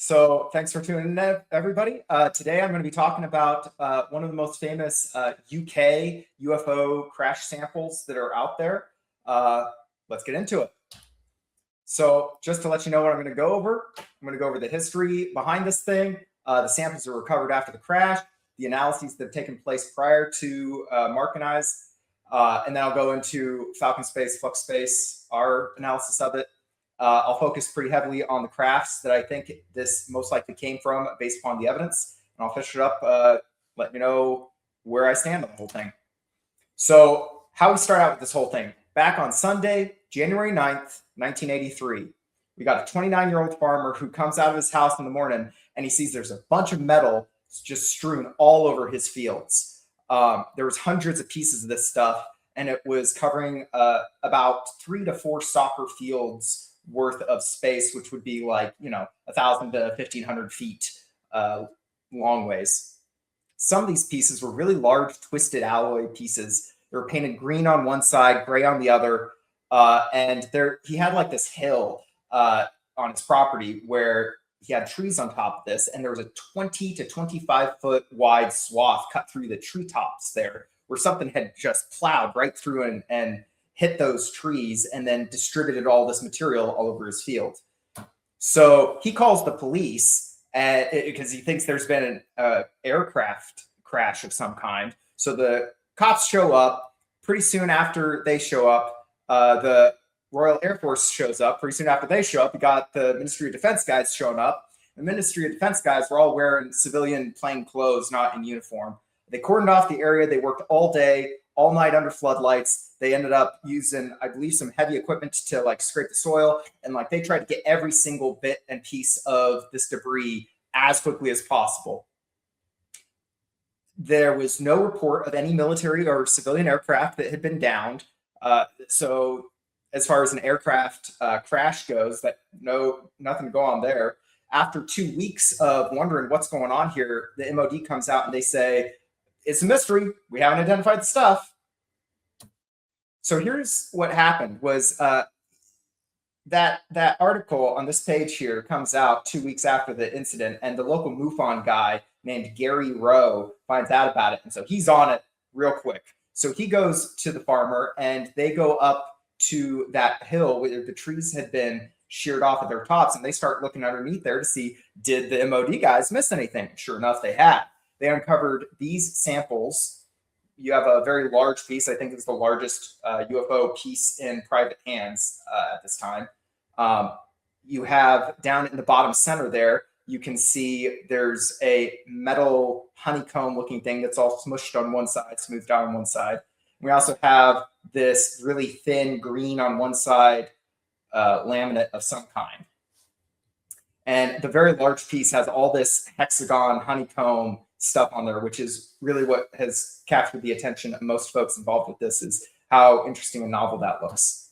So thanks for tuning in, everybody. Today I'm going to be talking about one of the most famous UK UFO crash samples that are out there. Let's get into it. So just to let you know what I'm going to go over, I'm going to go over the history behind this thing, the samples that were recovered after the crash, the analyses that have taken place prior to Mark and I's, and then I'll go into Falcon Space, Flux Space, our analysis of it. I'll focus pretty heavily on the crafts that I think this most likely came from based upon the evidence. And I'll finish it up, let me know where I stand on the whole thing. So how we start out with this whole thing. Back on Sunday, January 9th, 1983, we got a 29-year-old farmer who comes out of his house in the morning and he sees there's a bunch of metal just strewn all over his fields. There was hundreds of pieces of this stuff, and it was covering about 3 to 4 soccer fields worth of space, which would be like, 1,000 to 1,500 feet long ways. Some of these pieces were really large, twisted alloy pieces. They were painted green on one side, gray on the other. And he had like this hill on his property where he had trees on top of this. And there was a 20 to 25 foot wide swath cut through the treetops there, where something had just plowed right through and hit those trees and then distributed all this material all over his field. So he calls the police because he thinks there's been an aircraft crash of some kind. So the cops show up. Pretty soon after they show up, the Royal Air Force shows up. Pretty soon after they show up, you got the Ministry of Defense guys showing up. The Ministry of Defense guys were all wearing civilian plain clothes, not in uniform. They cordoned off the area. They worked all day, all night under floodlights. They ended up using, I believe, some heavy equipment to like scrape the soil. And like they tried to get every single bit and piece of this debris as quickly as possible. There was no report of any military or civilian aircraft that had been downed. So as far as an aircraft crash goes, nothing to go on there. After 2 weeks of wondering what's going on here, the MOD comes out and they say, it's a mystery. We haven't identified the stuff. So here's what happened was that article on this page here comes out 2 weeks after the incident, and the local MUFON guy named Gary Rowe finds out about it. And so he's on it real quick. So he goes to the farmer and they go up to that hill where the trees had been sheared off at their tops, and they start looking underneath there to see, did the MOD guys miss anything? Sure enough, they had. They uncovered these samples. You have a very large piece. I think it's the largest UFO piece in private hands at this time. You have down in the bottom center there, you can see there's a metal honeycomb looking thing that's all smushed on one side, smoothed out on one side. We also have this really thin green on one side laminate of some kind. And the very large piece has all this hexagon honeycomb stuff on there, which is really what has captured the attention of most folks involved with this, is how interesting and novel that looks.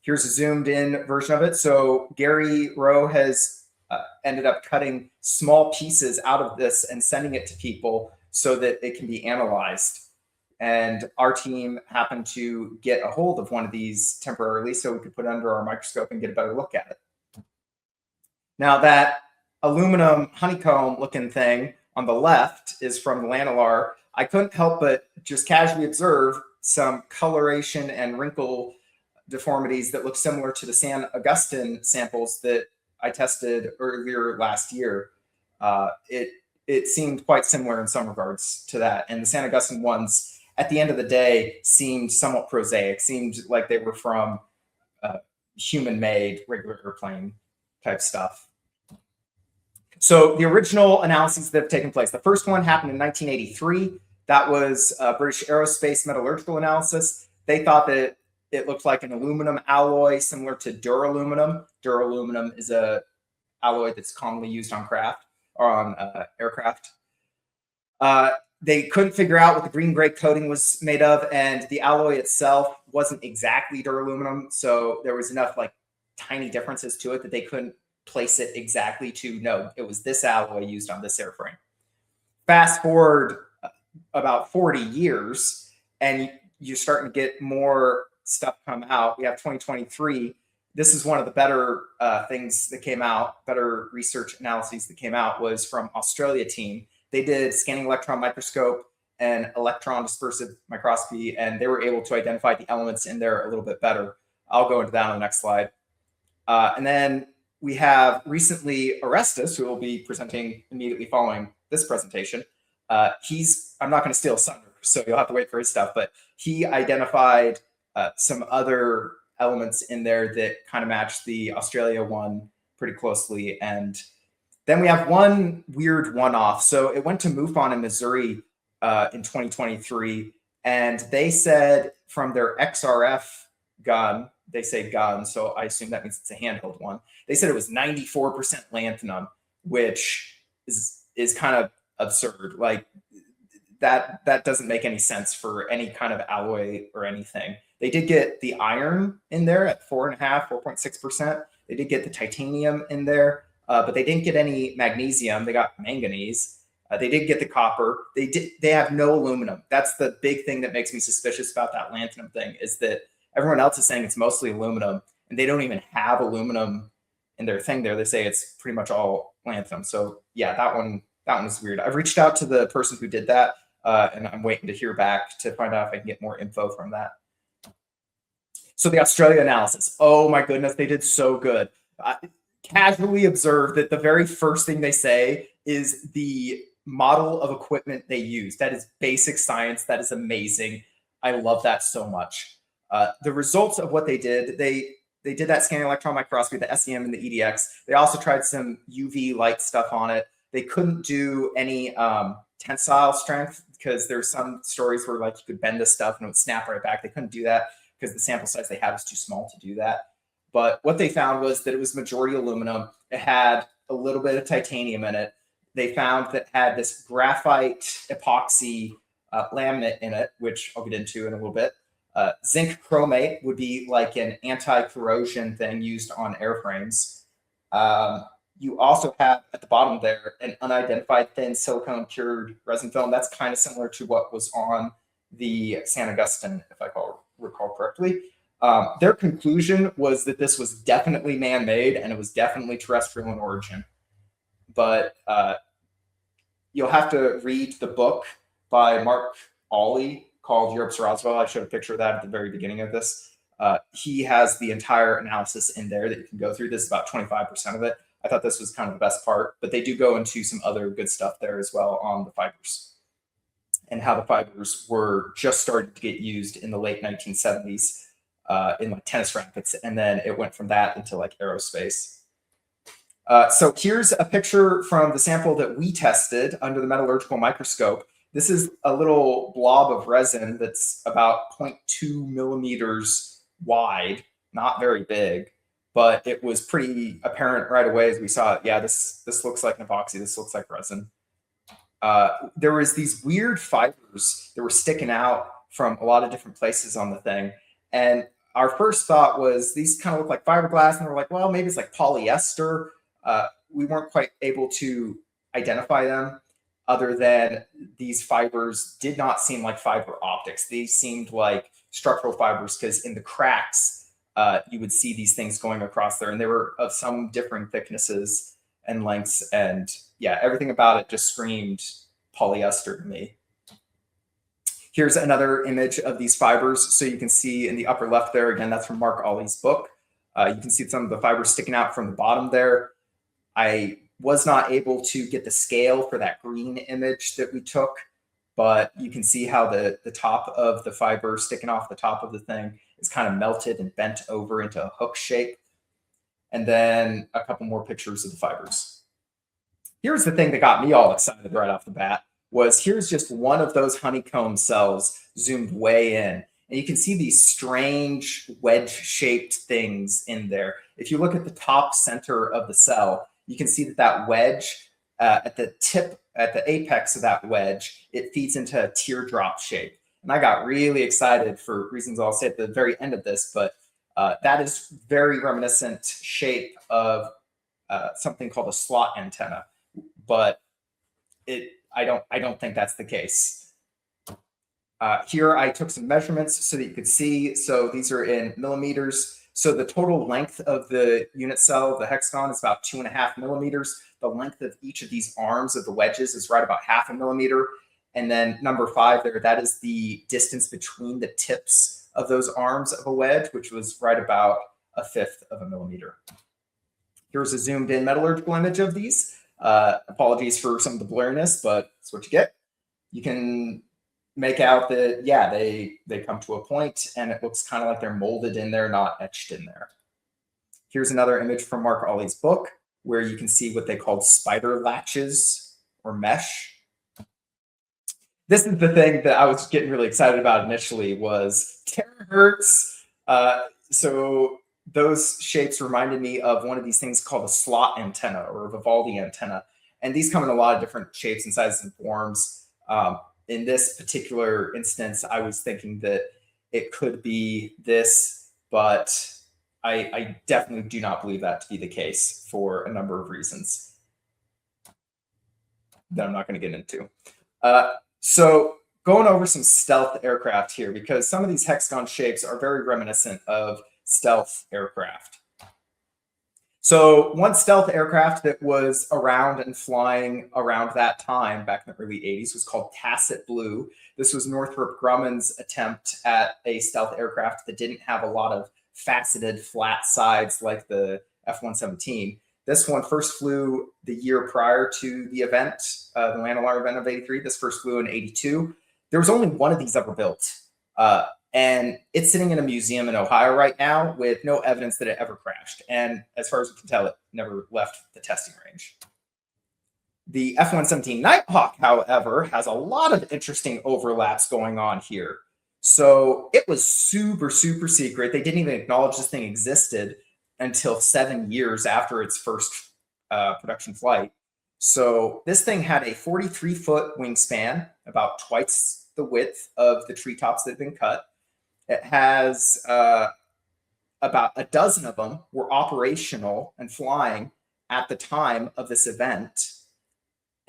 Here's a zoomed in version of it. So Gary Rowe has ended up cutting small pieces out of this and sending it to people so that it can be analyzed. And our team happened to get a hold of one of these temporarily so we could put it under our microscope and get a better look at it. Now that aluminum honeycomb looking thing on the left is from Llanilar. I couldn't help but just casually observe some coloration and wrinkle deformities that look similar to the San Agustin samples that I tested earlier last year. It seemed quite similar in some regards to that. And the San Agustin ones, at the end of the day, seemed somewhat prosaic, seemed like they were from human-made regular airplane type stuff. So the original analyses that have taken place, the first one happened in 1983. That was British Aerospace Metallurgical Analysis. They thought that it looked like an aluminum alloy similar to duraluminum. Duraluminum is a alloy that's commonly used on craft or on aircraft. They couldn't figure out what the green-gray coating was made of, and the alloy itself wasn't exactly duraluminum, so there was enough like tiny differences to it that they couldn't place it exactly to know it was this alloy used on this airframe. Fast forward about 40 years, and you're starting to get more stuff come out. We have 2023. this is one of the better things that came out, better research analyses that came out, was from Australia team. They did scanning electron microscope and electron dispersive microscopy, and they were able to identify the elements in there a little bit better. I'll go into that on the next slide. And then we have recently Orestis, who will be presenting immediately following this presentation. I'm not going to steal thunder, so you'll have to wait for his stuff, but he identified some other elements in there that kind of match the Australia one pretty closely. And then we have one weird one-off. So it went to MUFON in Missouri in 2023, and they said from their XRF gun, they say gun, so I assume that means it's a handheld one. They said it was 94% lanthanum, which is kind of absurd. Like that doesn't make any sense for any kind of alloy or anything. They did get the iron in there at 4.6%. They did get the titanium in there, but they didn't get any magnesium. They got manganese. They did get the copper. They have no aluminum. That's the big thing that makes me suspicious about that lanthanum thing, is that everyone else is saying it's mostly aluminum, and they don't even have aluminum in their thing there. They say it's pretty much all lanthanum. So yeah, that one is weird. I've reached out to the person who did that, and I'm waiting to hear back to find out if I can get more info from that. So the Australia analysis, oh my goodness, they did so good. I casually observed that the very first thing they say is the model of equipment they use. That is basic science. That is amazing. I love that so much. The results of what they did that scanning electron microscopy, the SEM and the EDX. They also tried some UV light stuff on it. They couldn't do any tensile strength, because there's some stories where like you could bend this stuff and it would snap right back. They couldn't do that because the sample size they had was too small to do that. But what they found was that it was majority aluminum. It had a little bit of titanium in it. They found that it had this graphite epoxy laminate in it, which I'll get into in a little bit. Zinc chromate would be like an anti-corrosion thing used on airframes. You also have at the bottom there an unidentified thin silicone cured resin film. That's kind of similar to what was on the San Agustin, if I recall correctly. Their conclusion was that this was definitely man-made and it was definitely terrestrial in origin. But you'll have to read the book by Mark Ollie called Europe's Roswell. I showed a picture of that at the very beginning of this. He has the entire analysis in there that you can go through. This is about 25% of it. I thought this was kind of the best part, but they do go into some other good stuff there as well on the fibers and how the fibers were just starting to get used in the late 1970s in like tennis rackets. And then it went from that into like aerospace. So here's a picture from the sample that we tested under the metallurgical microscope. This is a little blob of resin that's about 0.2 millimeters wide, not very big, but it was pretty apparent right away as we saw it. Yeah, this looks like an epoxy. This looks like resin. There was these weird fibers that were sticking out from a lot of different places on the thing. And our first thought was these kind of look like fiberglass, and we're like, well, maybe it's like polyester. We weren't quite able to identify them, other than these fibers did not seem like fiber optics. These seemed like structural fibers, because in the cracks, you would see these things going across there, and they were of some differing thicknesses and lengths. And yeah, everything about it just screamed polyester to me. Here's another image of these fibers. So you can see in the upper left there, again, that's from Mark Ollie's book. You can see some of the fibers sticking out from the bottom there. I was not able to get the scale for that green image that we took, but you can see how the top of the fiber sticking off the top of the thing is kind of melted and bent over into a hook shape. And then a couple more pictures of the fibers. Here's the thing that got me all excited right off the bat, was here's just one of those honeycomb cells zoomed way in. And you can see these strange wedge-shaped things in there. If you look at the top center of the cell, you can see that wedge at the tip, at the apex of that wedge, it feeds into a teardrop shape. And I got really excited for reasons I'll say at the very end of this, but that is very reminiscent shape of something called a slot antenna. But I don't think that's the case. Here I took some measurements so that you could see. So these are in millimeters. So the total length of the unit cell, the hexagon, is about 2.5 millimeters. The length of each of these arms of the wedges is right about 0.5 millimeter. And then number 5 there, that is the distance between the tips of those arms of a wedge, which was right about 1/5 of a millimeter. Here's a zoomed in metallurgical image of these. Apologies for some of the blurriness, but that's what you get. You can make out that, yeah, they come to a point and it looks kind of like they're molded in there, not etched in there. Here's another image from Mark Ollie's book where you can see what they called spider latches or mesh. This is the thing that I was getting really excited about initially was terahertz. So those shapes reminded me of one of these things called a slot antenna or a Vivaldi antenna. And these come in a lot of different shapes and sizes and forms. In this particular instance, I was thinking that it could be this, but I definitely do not believe that to be the case for a number of reasons that I'm not going to get into. So going over some stealth aircraft here, because some of these hexagon shapes are very reminiscent of stealth aircraft. So one stealth aircraft that was around and flying around that time, back in the early 80s, was called Tacit Blue. This was Northrop Grumman's attempt at a stealth aircraft that didn't have a lot of faceted flat sides like the F-117. This one first flew the year prior to the event, the Llanilar event of 83. This first flew in 82. There was only one of these ever built. And it's sitting in a museum in Ohio right now with no evidence that it ever crashed. And as far as we can tell, it never left the testing range. The F-117 Nighthawk, however, has a lot of interesting overlaps going on here. So it was super, super secret. They didn't even acknowledge this thing existed until 7 years after its first production flight. So this thing had a 43-foot wingspan, about twice the width of the treetops that had been cut. It has about a dozen of them were operational and flying at the time of this event.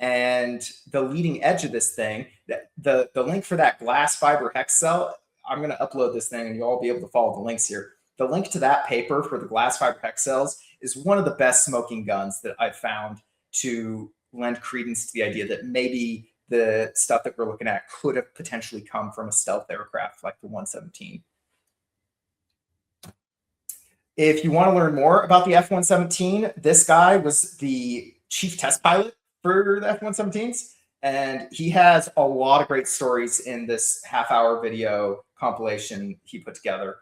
And the leading edge of this thing, the link for that glass fiber hex cell, I'm going to upload this thing and you'll all be able to follow the links here. The link to that paper for the glass fiber hex cells is one of the best smoking guns that I've found to lend credence to the idea that maybe the stuff that we're looking at could have potentially come from a stealth aircraft like the 117. If you want to learn more about the F-117, this guy was the chief test pilot for the F-117s, and he has a lot of great stories in this half-hour video compilation he put together.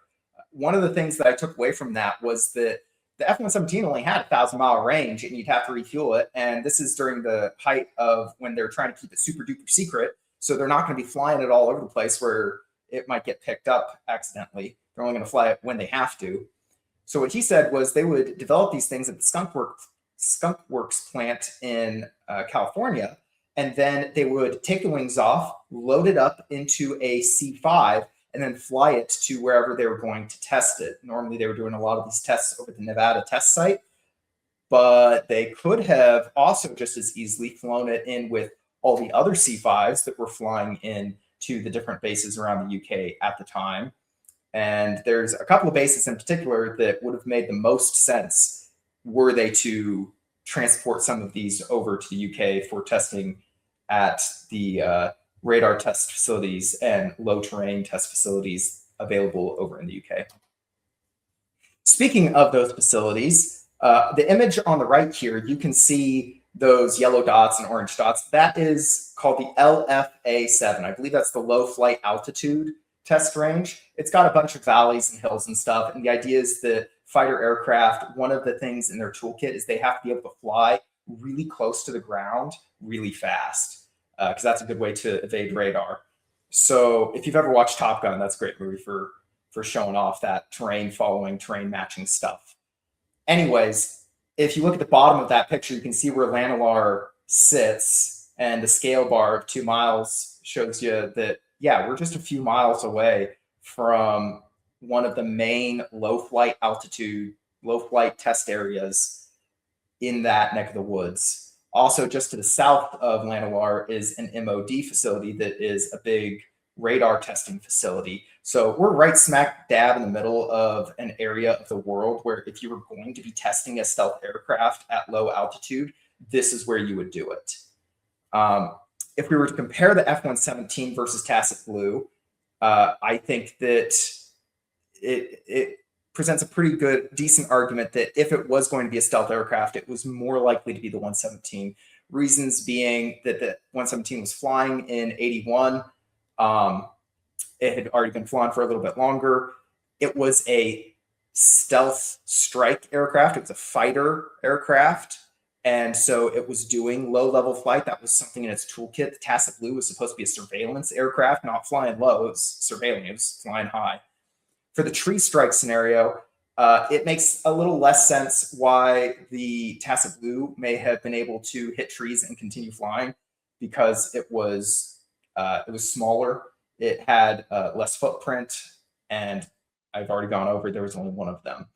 One of the things that I took away from that was that the F-117 only had a 1,000-mile range, and you'd have to refuel it. And this is during the height of when they're trying to keep it super duper secret. So they're not going to be flying it all over the place where it might get picked up accidentally. They're only going to fly it when they have to. So what he said was they would develop these things at the Skunk Works plant in California, and then they would take the wings off, load it up into a C-5, and then fly it to wherever they were going to test it. Normally, they were doing a lot of these tests over the Nevada test site, but they could have also just as easily flown it in with all the other C-5s that were flying in to the different bases around the UK at the time. And there's a couple of bases in particular that would have made the most sense were they to transport some of these over to the UK for testing at the radar test facilities and low terrain test facilities available over in the UK. Speaking of those facilities, the image on the right here, you can see those yellow dots and orange dots. That is called the LFA-7. I believe that's the low flight altitude test range. It's got a bunch of valleys and hills and stuff. And the idea is that fighter aircraft, one of the things in their toolkit is they have to be able to fly really close to the ground really fast. Because that's a good way to evade radar. So if you've ever watched Top Gun, that's a great movie for showing off that terrain following, terrain matching stuff. Anyways, if you look at the bottom of that picture, you can see where Llanilar sits, and the scale bar of 2 miles shows you that, yeah, we're just a few miles away from one of the main low flight altitude, low flight test areas in that neck of the woods. Also, just to the south of Llanilar is an MOD facility that is a big radar testing facility. So we're right smack dab in the middle of an area of the world where if you were going to be testing a stealth aircraft at low altitude, this is where you would do it. If we were to compare the F-117 versus Tacit Blue, I think that it presents a pretty good, decent argument that if it was going to be a stealth aircraft, it was more likely to be the 117. Reasons being that the 117 was flying in 81. It had already been flying for a little bit longer. It was a stealth strike aircraft. It was a fighter aircraft. And so it was doing low-level flight. That was something in its toolkit. The Tacit Blue was supposed to be a surveillance aircraft, not flying low. It was surveilling. It was flying high. For the tree strike scenario, it makes a little less sense why the Tacit Blue may have been able to hit trees and continue flying, because it was smaller. It had less footprint, and I've already gone over, there was only one of them.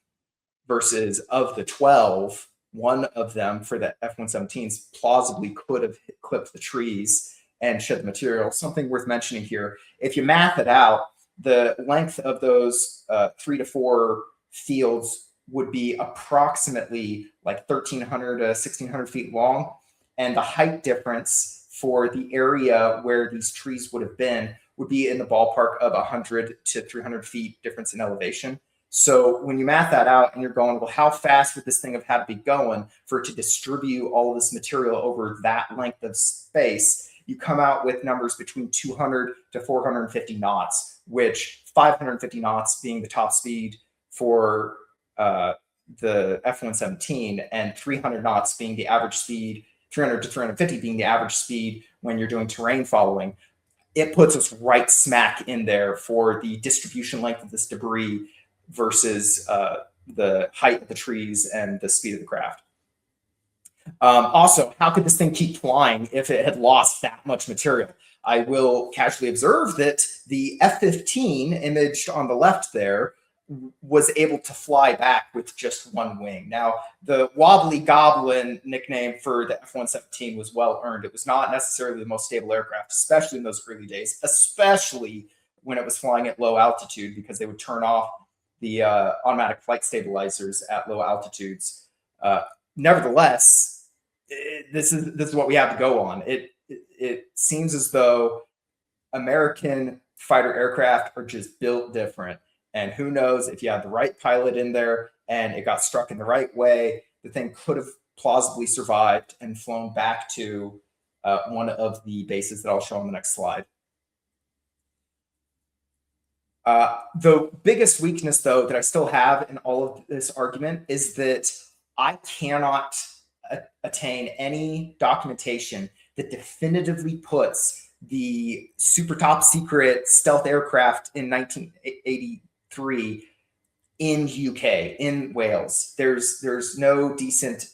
Versus of the 12, one of them for the F-117s plausibly could have clipped the trees and shed the material. Something worth mentioning here, if you math it out, the length of those 3 to 4 fields would be approximately like 1,300 to 1,600 feet long. And the height difference for the area where these trees would have been would be in the ballpark of 100 to 300 feet difference in elevation. So when you math that out and you're going, well, how fast would this thing have had to be going for it to distribute all of this material over that length of space? You come out with numbers between 200 to 450 knots, which 550 knots being the top speed for the F-117 and 300 knots being the average speed, 300 to 350 being the average speed when you're doing terrain following. It puts us right smack in there for the distribution length of this debris versus the height of the trees and the speed of the craft. Also, how could this thing keep flying if it had lost that much material? I will casually observe that the F-15 imaged on the left there was able to fly back with just one wing. Now, the Wobbly Goblin nickname for the F-117 was well earned. It was not necessarily the most stable aircraft, especially in those early days, especially when it was flying at low altitude, because they would turn off the automatic flight stabilizers at low altitudes. Nevertheless, this is what we have to go on. It seems as though American fighter aircraft are just built different. And who knows, if you had the right pilot in there and it got struck in the right way, the thing could have plausibly survived and flown back to one of the bases that I'll show on the next slide. The biggest weakness, though, that I still have in all of this argument is that I cannot attain any documentation that definitively puts the super top secret stealth aircraft in 1983 in UK, in Wales. There's no decent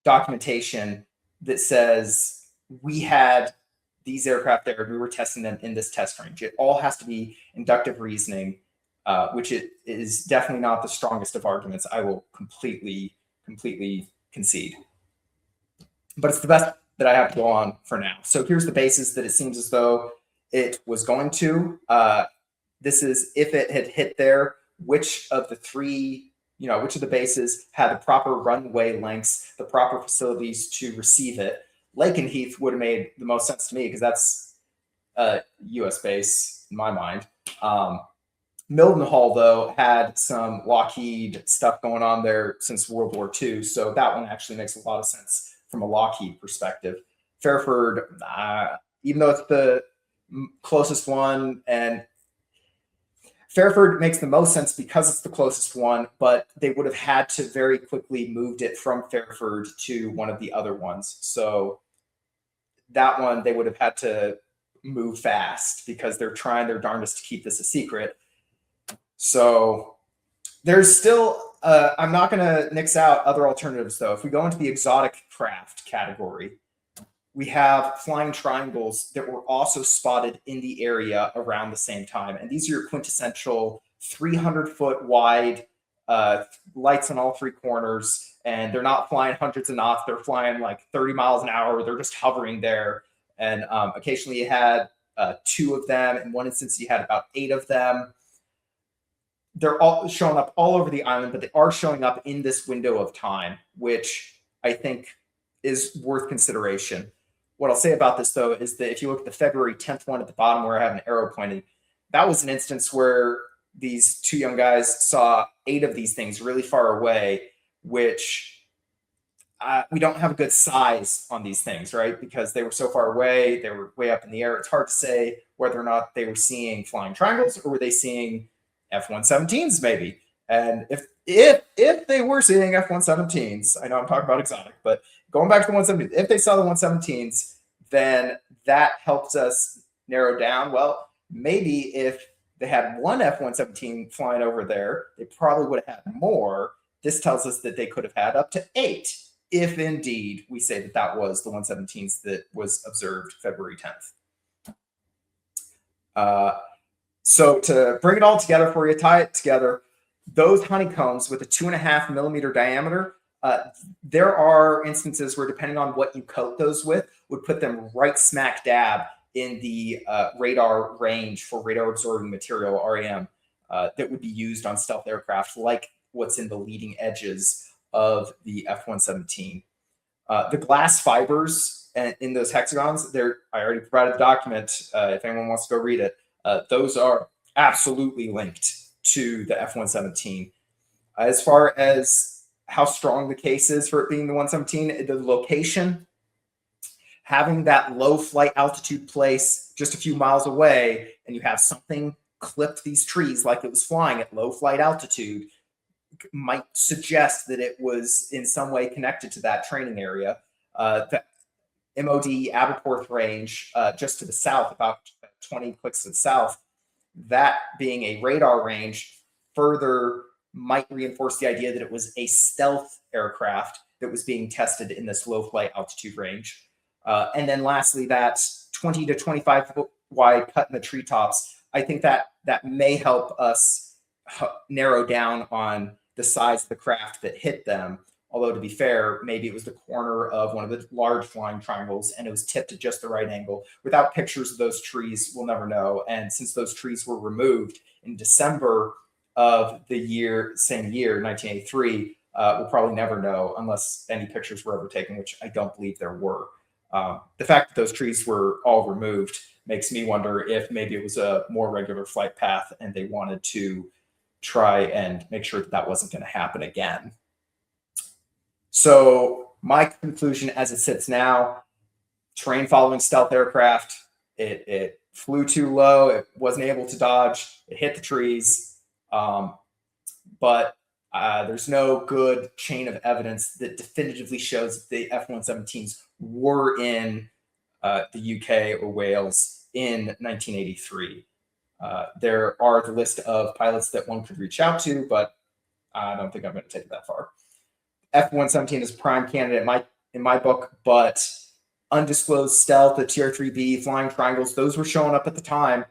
documentation that says we had these aircraft there and we were testing them in this test range. It all has to be inductive reasoning, which it is definitely not the strongest of arguments. I will completely concede. But it's the best that I have to go on for now. So here's the bases that it seems as though it was going to. This is if it had hit there, which of the three, which of the bases had the proper runway lengths, the proper facilities to receive it. Lakenheath would have made the most sense to me because that's a U.S. base in my mind. Mildenhall, though, had some Lockheed stuff going on there since World War II, so that one actually makes a lot of sense from a Lockheed perspective. Fairford, even though it's the closest one, and Fairford makes the most sense because it's the closest one, but they would have had to very quickly moved it from Fairford to one of the other ones. So that one, they would have had to move fast because they're trying their darndest to keep this a secret. So there's still, I'm not going to nix out other alternatives, though. If we go into the exotic craft category, we have flying triangles that were also spotted in the area around the same time. And these are your quintessential 300-foot wide lights on all three corners. And they're not flying hundreds of knots. They're flying like 30 miles an hour. They're just hovering there. And occasionally you had 2 of them. In one instance, you had about 8 of them. they're all showing up all over the island, but they are showing up in this window of time, which I think is worth consideration. What I'll say about this, though, is that if you look at the February 10th one at the bottom where I have an arrow pointed, that was an instance where these two young guys saw 8 of these things really far away, which we don't have a good size on these things, right? Because they were so far away, they were way up in the air. It's hard to say whether or not they were seeing flying triangles or were they seeing F-117s maybe. And if they were seeing F-117s, I know I'm talking about exotic, but going back to the 117s, if they saw the 117s, then that helps us narrow down, well, maybe if they had one F-117 flying over there, they probably would have had more. This tells us that they could have had up to 8, if indeed we say that that was the 117s that was observed February 10th. So to bring it all together for you, tie it together, those honeycombs with a 2.5 millimeter diameter, there are instances where, depending on what you coat those with, would put them right smack dab in the radar range for radar absorbing material, RAM, that would be used on stealth aircraft, like what's in the leading edges of the F-117. The glass fibers in those hexagons, I already provided the document. If anyone wants to go read it, those are absolutely linked to the F-117. As far as how strong the case is for it being the 117, the location, having that low flight altitude place just a few miles away, and you have something clipped these trees like it was flying at low flight altitude, might suggest that it was in some way connected to that training area. The MOD Aberporth range, just to the south, about 20 clicks to the south, that being a radar range, further might reinforce the idea that it was a stealth aircraft that was being tested in this low flight altitude range. And then lastly, that 20 to 25 foot wide cut in the treetops, I think that may help us narrow down on the size of the craft that hit them. Although, to be fair, maybe it was the corner of one of the large flying triangles and it was tipped at just the right angle. Without pictures of those trees, we'll never know. And since those trees were removed in December of the same year, 1983, we'll probably never know unless any pictures were ever taken, which I don't believe there were. The fact that those trees were all removed makes me wonder if maybe it was a more regular flight path and they wanted to try and make sure that wasn't going to happen again. So my conclusion as it sits now, terrain following stealth aircraft, it flew too low, it wasn't able to dodge, it hit the trees, but there's no good chain of evidence that definitively shows that the F-117s were in the UK or Wales in 1983. There are the list of pilots that one could reach out to, but I don't think I'm going to take it that far. F-117 is a prime candidate in my book, but undisclosed stealth, the TR-3B, flying triangles, those were showing up at the time.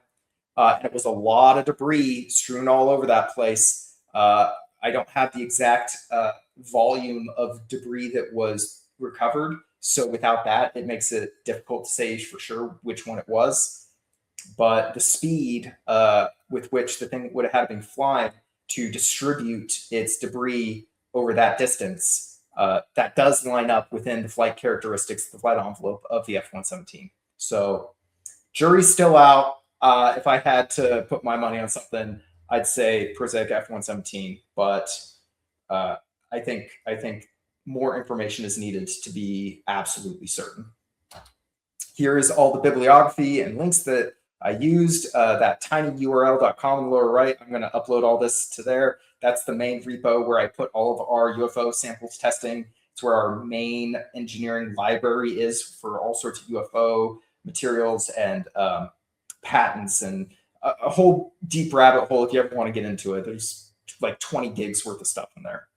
And it was a lot of debris strewn all over that place. I don't have the exact volume of debris that was recovered. So without that, it makes it difficult to say for sure which one it was. But the speed with which the thing would have been flying to distribute its debris over that distance, that does line up within the flight characteristics, the flight envelope of the F-117. So jury's still out. If I had to put my money on something, I'd say prosaic F-117, but I think more information is needed to be absolutely certain. Here is all the bibliography and links that I used, that tinyurl.com in the lower right. I'm going to upload all this to there. That's the main repo where I put all of our UFO samples testing. It's where our main engineering library is for all sorts of UFO materials and patents and a whole deep rabbit hole if you ever want to get into it. There's like 20 gigs worth of stuff in there.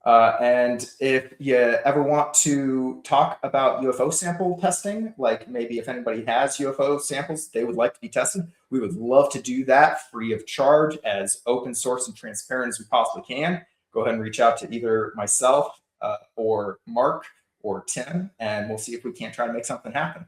And if you ever want to talk about UFO sample testing, like maybe if anybody has UFO samples they would like to be tested, we would love to do that free of charge, as open source and transparent as we possibly can. Go ahead and reach out to either myself or Mark or Tim, and we'll see if we can't try to make something happen.